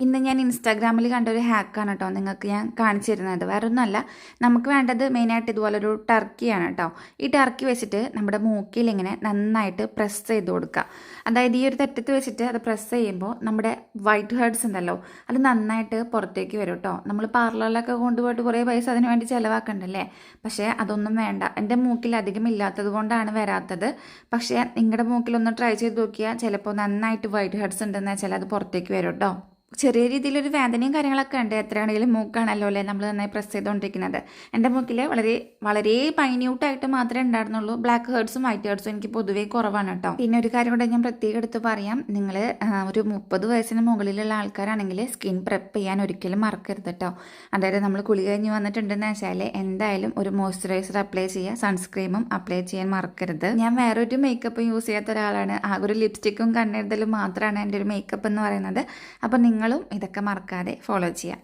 ഇന്ന് ഞാൻ ഇൻസ്റ്റാഗ്രാമിൽ കണ്ട ഒരു ഹാക്കാണ് കേട്ടോ നിങ്ങൾക്ക് ഞാൻ കാണിച്ചു തരുന്നത്. വേറെ ഒന്നുമല്ല, നമുക്ക് വേണ്ടത് മെയിനായിട്ട് ഇതുപോലൊരു ടർക്കിയാണ് കേട്ടോ. ഈ ടർക്കി വെച്ചിട്ട് നമ്മുടെ മൂക്കിൽ ഇങ്ങനെ നന്നായിട്ട് പ്രസ് ചെയ്ത് കൊടുക്കുക. അതായത് ഈ ഒരു തെറ്റത്ത് വെച്ചിട്ട് അത് പ്രസ് ചെയ്യുമ്പോൾ നമ്മുടെ വൈറ്റ് ഹെഡ്സ് ഉണ്ടല്ലോ, അത് നന്നായിട്ട് പുറത്തേക്ക് വരും കേട്ടോ. നമ്മൾ പാർലറിലൊക്കെ കൊണ്ടുപോയിട്ട് കുറേ പൈസ അതിന് വേണ്ടി ചിലവാക്കണ്ടല്ലേ, പക്ഷേ അതൊന്നും വേണ്ട. എൻ്റെ മൂക്കിൽ അധികം ഇല്ലാത്തത് കൊണ്ടാണ് വരാത്തത്. പക്ഷേ നിങ്ങളുടെ മൂക്കിലൊന്ന് ട്രൈ ചെയ്ത് നോക്കിയാൽ ചിലപ്പോൾ നന്നായിട്ട് വൈറ്റ് ഹെഡ്സ് ഉണ്ടെന്ന് വെച്ചാൽ അത് പുറത്തേക്ക് വരും കേട്ടോ. ചെറിയ രീതിയിലൊരു വേദനയും കാര്യങ്ങളൊക്കെ ഉണ്ട്. എത്രയാണെങ്കിലും മൂക്കാണല്ലോ അല്ലേ നമ്മൾ നന്നായി പ്രസ് ചെയ്തുകൊണ്ടിരിക്കുന്നത്. എൻ്റെ മൂക്കിൽ വളരെ വളരെ മൈന്യൂട്ടായിട്ട് മാത്രമേ ഉണ്ടായിരുന്നുള്ളൂ. ബ്ലാക്ക് ഹെഡ്സും വൈറ്റ് ഹെഡ്സും എനിക്ക് പൊതുവേ കുറവാണ് കേട്ടോ. പിന്നെ ഒരു കാര്യം കൂടെ ഞാൻ പ്രത്യേകം എടുത്ത് പറയാം, നിങ്ങൾ ഒരു 30 വയസ്സിന് മുകളിലുള്ള ആൾക്കാരാണെങ്കിൽ സ്കിൻ പ്രെപ്പ് ചെയ്യാൻ ഒരിക്കലും മറക്കരുത് കേട്ടോ. അതായത് നമ്മൾ കുളി കഴിഞ്ഞ് വന്നിട്ടുണ്ടെന്ന് വെച്ചാൽ എന്തായാലും ഒരു മോയ്സ്ചറൈസർ അപ്ലൈ ചെയ്യുക, സൺസ്ക്രീമും അപ്ലൈ ചെയ്യാൻ മറക്കരുത്. ഞാൻ വേറൊരു മേക്കപ്പും യൂസ് ചെയ്യാത്ത ഒരാളാണ്. ആകെ ഒരു ലിപ്സ്റ്റിക്കും കണ്ണെഴുതലും മാത്രമാണ് എൻ്റെ ഒരു മേക്കപ്പ് എന്ന് പറയുന്നത്. അപ്പോൾ നിങ്ങളും ഇതൊക്കെ മറക്കാതെ ഫോളോ ചെയ്യുക.